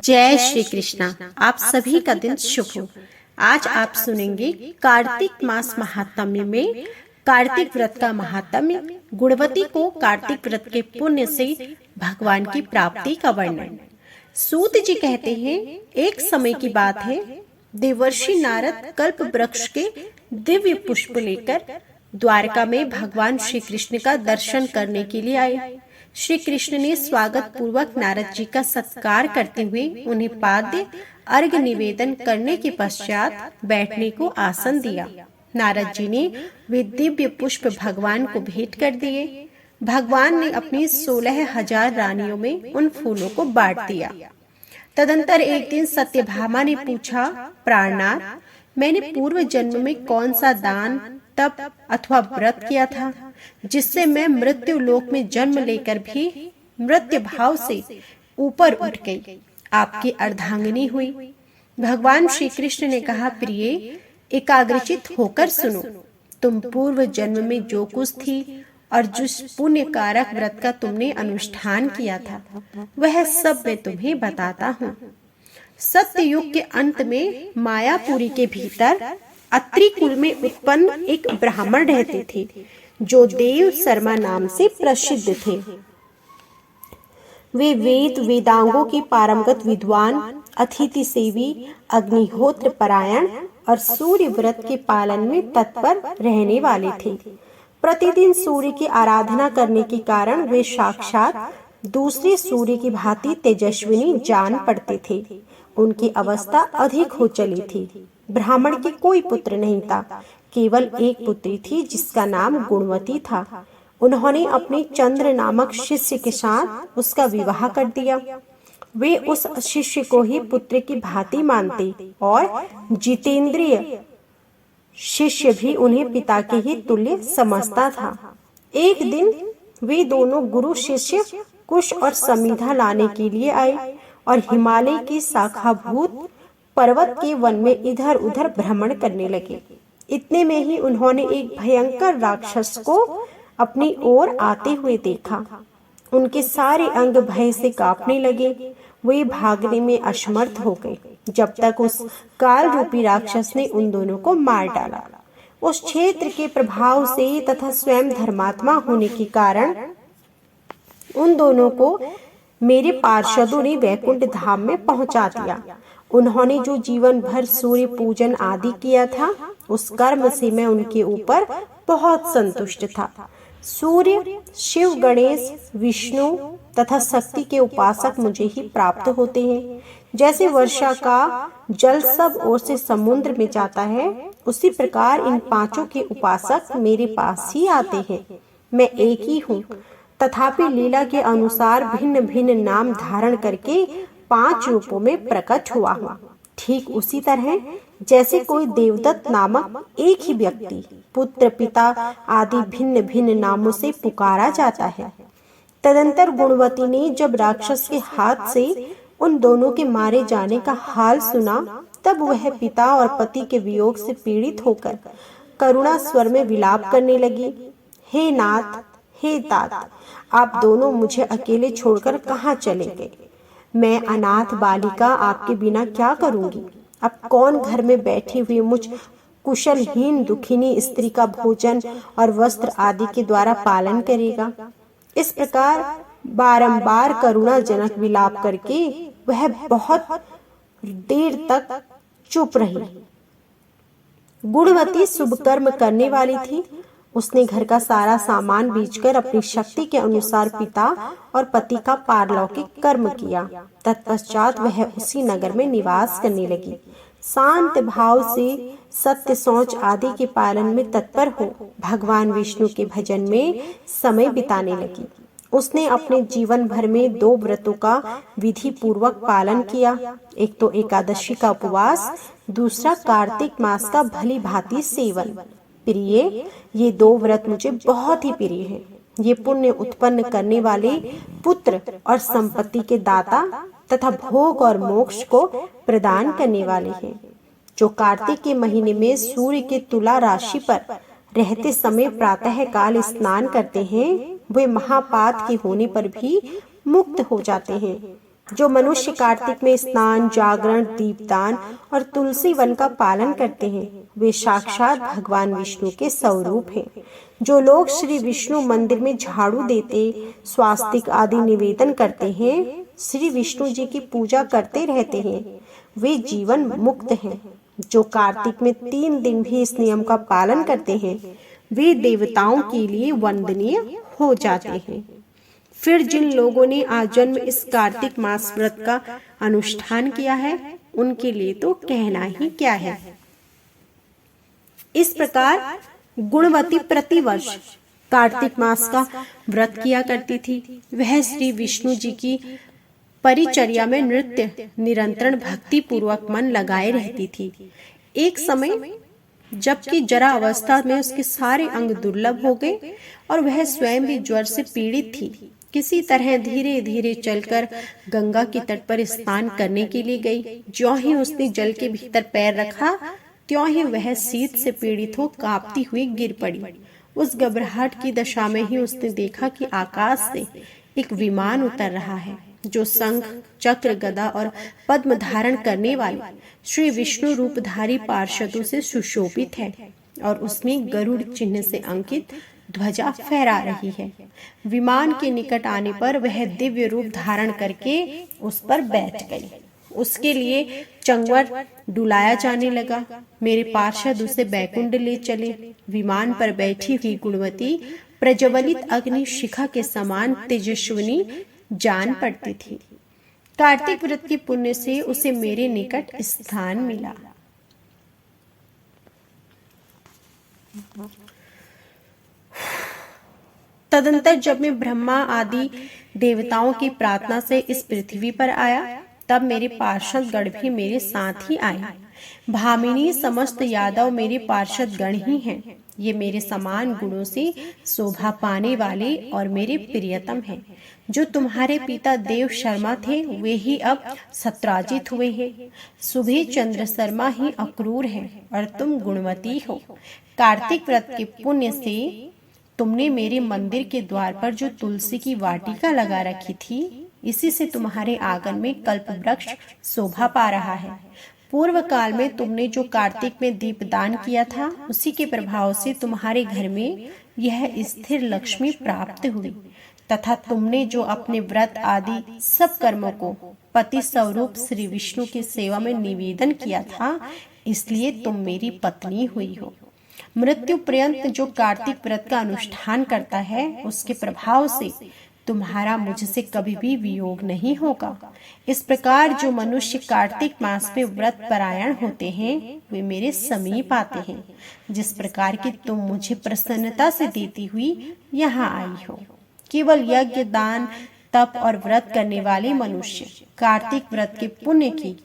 जय श्री कृष्णा। आप सभी का दिन शुभ हो। आज आप सुनेंगे कार्तिक मास महात्म्य में कार्तिक व्रत का महात्म्य, गुणवती को कार्तिक व्रत के पुण्य से भगवान की प्राप्ति का वर्णन। सूत जी कहते हैं, एक समय की बात है, देवर्षि नारद कल्प वृक्ष के दिव्य पुष्प लेकर द्वारका में भगवान श्री कृष्ण का दर्शन करने के लिए आए। श्री कृष्ण ने स्वागत पूर्वक नारद जी का सत्कार करते हुए उन्हें पाद्य अर्घ्य निवेदन करने के पश्चात बैठने को आसन दिया। नारद जी ने वे दिव्य पुष्प भगवान को भेंट कर दिए। भगवान ने अपनी 16,000 रानियों में उन फूलों को बांट दिया। तदंतर एक दिन सत्यभामा ने पूछा, प्राणनाथ, मैंने पूर्व जन्म में कौन सा दान, तप अथवा व्रत किया था जिससे मैं मृत्यु लोक में जन्म लेकर भी मृत्यु भाव से ऊपर उठ गई, आपकी अर्धांगिनी हुई। भगवान श्री कृष्ण ने कहा, प्रिय, एकाग्रचित होकर सुनो। तुम पूर्व जन्म में जो कुछ थी और जिस पुण्य कारक व्रत का तुमने अनुष्ठान किया था, वह सब मैं तुम्हें बताता हूँ। सत्य युग के अंत में मायापुरी के भीतर अत्रि कुल में उत्पन्न एक ब्राह्मण रहते थे जो देव शर्मा नाम से प्रसिद्ध थे। वे वेद वेदांगों के पारंगत विद्वान, अतिथि सेवी, अग्निहोत्र परायण और सूर्य व्रत के पालन में तत्पर रहने वाले थे। प्रतिदिन सूर्य की आराधना करने के कारण वे साक्षात दूसरे सूर्य की भांति तेजस्विनी जान पड़ते थे। उनकी अवस्था अधिक हो चली थी। ब्राह्मण के कोई पुत्र नहीं था, केवल एक पुत्री थी जिसका नाम गुणवती था। उन्होंने अपने चंद्र नामक शिष्य के साथ उसका विवाह कर दिया। वे उस शिष्य को ही पुत्र की भांति मानते और जितेंद्रिय शिष्य भी उन्हें पिता के ही तुल्य समझता था। एक दिन वे दोनों गुरु शिष्य कुश और समीधा लाने के लिए आए और हिमालय की शाखाभूत पर्वत के वन में इधर उधर भ्रमण करने लगे। इतने में ही उन्होंने एक भयंकर राक्षस को अपनी ओर आते हुए देखा। उनके सारे अंग भय से कांपने लगे। वे भागने में असमर्थ हो गए जब तक उस काल रूपी राक्षस ने उन दोनों को मार डाला। उस क्षेत्र के प्रभाव से तथा स्वयं धर्मात्मा होने के कारण उन दोनों को मेरे पार्षदों ने वैकुंठ धाम में पहुंचा दिया। उन्होंने जो जीवन भर सूर्य पूजन आदि किया था, उस कर्म से मैं उनके ऊपर बहुत संतुष्ट था। सूर्य, शिव, गणेश, विष्णु तथा शक्ति के उपासक मुझे ही प्राप्त होते हैं। जैसे वर्षा का जल सब ओर से समुद्र में जाता है, उसी प्रकार इन पांचों के उपासक मेरे पास ही आते हैं। मैं एक ही हूँ, तथापि लीला के अनुसार भिन्न भिन्न नाम धारण करके 5 रूपों में प्रकट हुआ हूँ। ठीक उसी तरह जैसे कोई देवदत्त नामक एक ही व्यक्ति पुत्र, पिता आदि भिन्न भिन्न नामों से पुकारा जाता है। तदंतर गुणवती ने जब राक्षस के हाथ से उन दोनों के मारे जाने का हाल सुना, तब वह पिता और पति के वियोग से पीड़ित होकर करुणा स्वर में विलाप करने लगी। हे नाथ, हे तात, आप दोनों मुझे अकेले छोड़कर कहाँ चले गए? मैं अनाथ बालिका आपके बिना क्या करूंगी? अब कौन घर में बैठी हुई मुझ कुशलहीन दुखिनी स्त्री का भोजन और वस्त्र आदि के द्वारा पालन करेगा? इस प्रकार बारंबार करुणाजनक विलाप करके वह बहुत देर तक चुप रही। गुणवती शुभ कर्म करने वाली थी। उसने घर का सारा सामान बेचकर अपनी शक्ति के अनुसार पिता और पति का पारलौकिक कर्म किया। तत्पश्चात वह उसी नगर में निवास करने लगी। शांत भाव से सत्य, शौच आदि के पालन में तत्पर हो भगवान विष्णु के भजन में समय बिताने लगी। उसने अपने जीवन भर में 2 व्रतों का विधि पूर्वक पालन किया। एक तो एकादशी का उपवास, दूसरा कार्तिक मास का भली भांति सेवन। प्रिय, ये 2 व्रत मुझे बहुत ही प्रिय हैं। ये पुण्य उत्पन्न करने वाले, पुत्र और संपत्ति के दाता तथा भोग और मोक्ष को प्रदान करने वाले हैं। जो कार्तिक के महीने में सूर्य के तुला राशि पर रहते समय प्रातः काल स्नान करते हैं, वे महापात के होने पर भी मुक्त हो जाते हैं। जो मनुष्य कार्तिक में स्नान, जागरण, दीपदान और तुलसी वन का पालन करते हैं, वे साक्षात भगवान विष्णु के स्वरूप हैं। जो लोग श्री विष्णु मंदिर में झाड़ू देते, स्वास्तिक आदि निवेदन करते हैं, श्री विष्णु जी की पूजा करते रहते हैं, वे जीवन मुक्त हैं। जो कार्तिक में 3 दिन भी इस नियम का पालन करते हैं, वे देवताओं के लिए वंदनीय हो जाते हैं। फिर जिन लोगों ने आजन्म इस कार्तिक मास व्रत का अनुष्ठान किया है, उनके लिए तो कहना ही क्या है। इस प्रकार गुणवती प्रतिवर्ष कार्तिक मास का व्रत किया करती थी। वह श्री विष्णु जी की परिचर्या में नृत्य, निरंतर भक्ति पूर्वक मन लगाए रहती थी। एक समय जबकि जरा अवस्था में उसके सारे अंग दुर्लभ हो गए और वह स्वयं भी ज्वर से पीड़ित थी। किसी तरह धीरे धीरे चलकर गंगा के तट पर स्नान करने के लिए गई। ज्यों ही उसने जल के भीतर पैर रखा, त्यों ही वह शीत से पीड़ित हो कांपती हुई गिर पड़ी। उस घबराहट की दशा में ही उसने देखा कि आकाश से एक विमान उतर रहा है, जो शंख, चक्र, गदा और पद्म धारण करने वाले श्री विष्णु रूपधारी पार्षदों से सुशोभित है और उसमें गरुड़ चिन्ह से अंकित ध्वजा फहरा रही है। विमान के निकट आने पर वह दिव्य रूप धारण करके उस पर बैठ गई। उसके लिए चंगवर डुलाया जाने लगा। मेरे पार्षद उसे बैकुंठ ले चले। विमान पर बैठी हुई गुणवती प्रज्वलित अग्नि शिखा के समान तेजस्विनी जान पड़ती थी। कार्तिक व्रत के पुण्य से उसे मेरे निकट स्थान मिला। तदंतर जब मैं ब्रह्मा आदि देवताओं की प्रार्थना से इस पृथ्वी पर आया, तब मेरे पार्षद गण भी मेरे साथ ही आए। भामिनी समस्त यादव मेरे पार्षद गण ही हैं। ये मेरे समान गुणों से शोभा पाने वाले और मेरे प्रियतम हैं। जो तुम्हारे पिता देव शर्मा थे, वे ही अब सत्राजित हुए हैं। सुबह चंद्र शर्मा ही अक्रूर हैं और तुम गुणवती हो। कार्तिक व्रत के पुण्य से तुमने मेरे मंदिर के द्वार पर जो तुलसी की वाटिका लगा रखी थी, इसी से तुम्हारे आंगन में कल्प वृक्ष शोभा पा रहा है। पूर्व काल में तुमने जो कार्तिक में दीपदान किया था, उसी के प्रभाव से तुम्हारे घर में यह स्थिर लक्ष्मी प्राप्त हुई तथा तुमने जो अपने व्रत आदि सब कर्मों को पति स्वरूप श्री विष्णु की सेवा में निवेदन किया था, इसलिए तुम मेरी पत्नी हुई हो। मृत्यु पर्यंत जो कार्तिक व्रत का अनुष्ठान करता है, उसके प्रभाव से तुम्हारा मुझसे कभी भी वियोग नहीं होगा। इस प्रकार जो मनुष्य कार्तिक मास में व्रत परायण होते हैं, वे मेरे समीप आते हैं। जिस प्रकार की तुम मुझे प्रसन्नता से देती हुई यहाँ आई हो। केवल यज्ञ, दान, तप और व्रत करने वाले मनुष्य कार्तिक व्रत के पुण्य की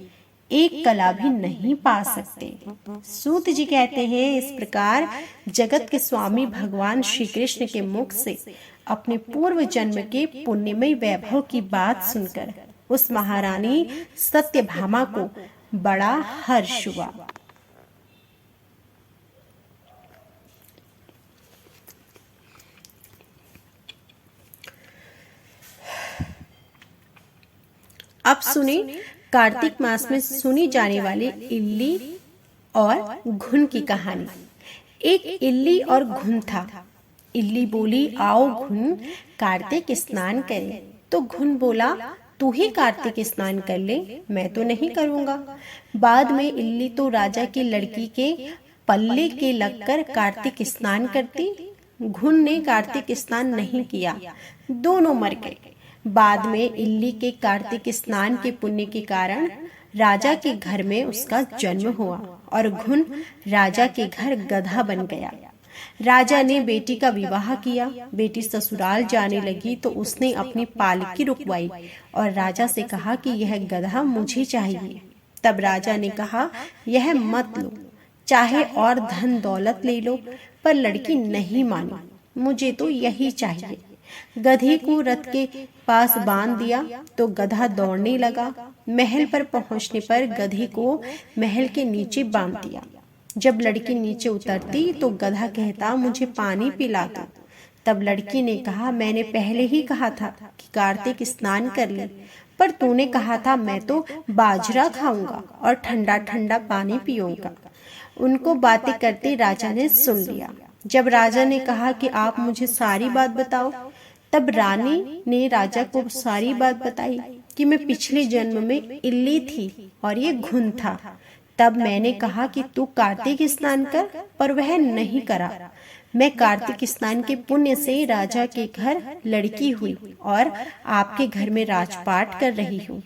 एक कला भी नहीं पा सकते। सूत जी कहते हैं, इस प्रकार जगत के स्वामी भगवान श्री कृष्ण के मुख से अपने पूर्व जन्म के पुण्यमय वैभव की बात सुनकर उस महारानी सत्यभामा को बड़ा हर्ष हुआ। अब सुने कार्तिक मास में सुनी जाने वाली इल्ली और घुन की कहानी। एक इल्ली और घुन था। इल्ली बोली, आओ घुन, कार्तिक स्नान करें। तो घुन बोला, तू ही कार्तिक स्नान कर ले, मैं तो नहीं करूंगा। बाद में इल्ली तो राजा की लड़की के पल्ले के लगकर कार्तिक स्नान करती। घुन ने कार्तिक स्नान नहीं किया, दोनों मर गए। बाद में इल्ली के कार्तिक स्नान के पुण्य के कारण राजा के घर में उसका जन्म हुआ और घुन राजा के घर गधा बन गया। राजा ने बेटी का विवाह किया। बेटी ससुराल जाने लगी तो उसने अपनी पालकी रुकवाई और राजा से कहा कि यह गधा मुझे चाहिए। तब राजा ने कहा, यह मत लो, चाहे और धन दौलत ले लो, पर लड़की नहीं मानी, मुझे तो यही चाहिए। गधे को रथ के पास बांध दिया तो गधा दौड़ने लगा। महल पर पहुंचने पर गधे को महल के नीचे बांध दिया। जब लड़की नीचे उतरती तो गधा कहता, मुझे पानी पिला दो। तब लड़की ने कहा, मैंने पहले ही कहा था कि कार्तिक स्नान कर ले, पर तूने कहा था मैं तो बाजरा खाऊंगा और ठंडा ठंडा पानी पीऊंगा। उनको बातें करते राजा ने सुन लिया। जब राजा ने कहा कि आप मुझे सारी बात बताओ, तब रानी ने राजा को सारी बात बताई कि मैं पिछले जन्म में इल्ली थी और ये घुन था। तब मैंने कहा कि तू कार्तिक स्नान कर, पर वह नहीं करा। मैं कार्तिक स्नान के पुण्य से राजा के घर लड़की हुई और आपके घर में राजपाट कर रही हूँ।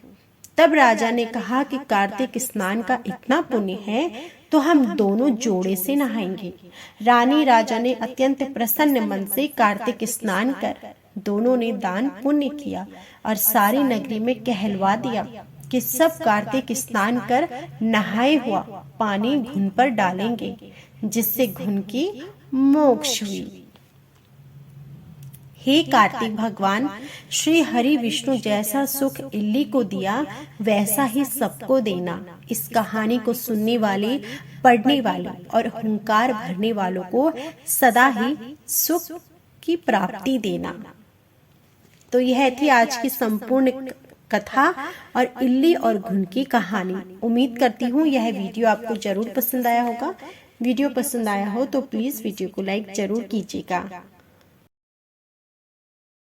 तब राजा ने कहा कि कार्तिक स्नान का इतना पुण्य है तो हम दोनों जोड़े से नहाएंगे। रानी राजा ने अत्यंत प्रसन्न मन से कार्तिक स्नान कर दोनों ने दान पुण्य किया और सारी नगरी में कहलवा दिया कि सब कार्तिक स्नान कर नहाए हुआ पानी घुन पर डालेंगे, जिससे घुन की मोक्ष हुई। हे कार्तिक भगवान, श्री हरि विष्णु जैसा सुख इल्ली को दिया वैसा ही सबको देना। इस कहानी को सुनने वाले, पढ़ने वाले और हुंकार भरने वालों को सदा ही सुख की प्राप्ति देना। तो यह थी आज की संपूर्ण कथा और इल्ली और घुन की कहानी। उम्मीद करती हूँ यह वीडियो आपको जरूर पसंद आया होगा। वीडियो पसंद आया हो तो प्लीज वीडियो को लाइक जरूर कीजिएगा।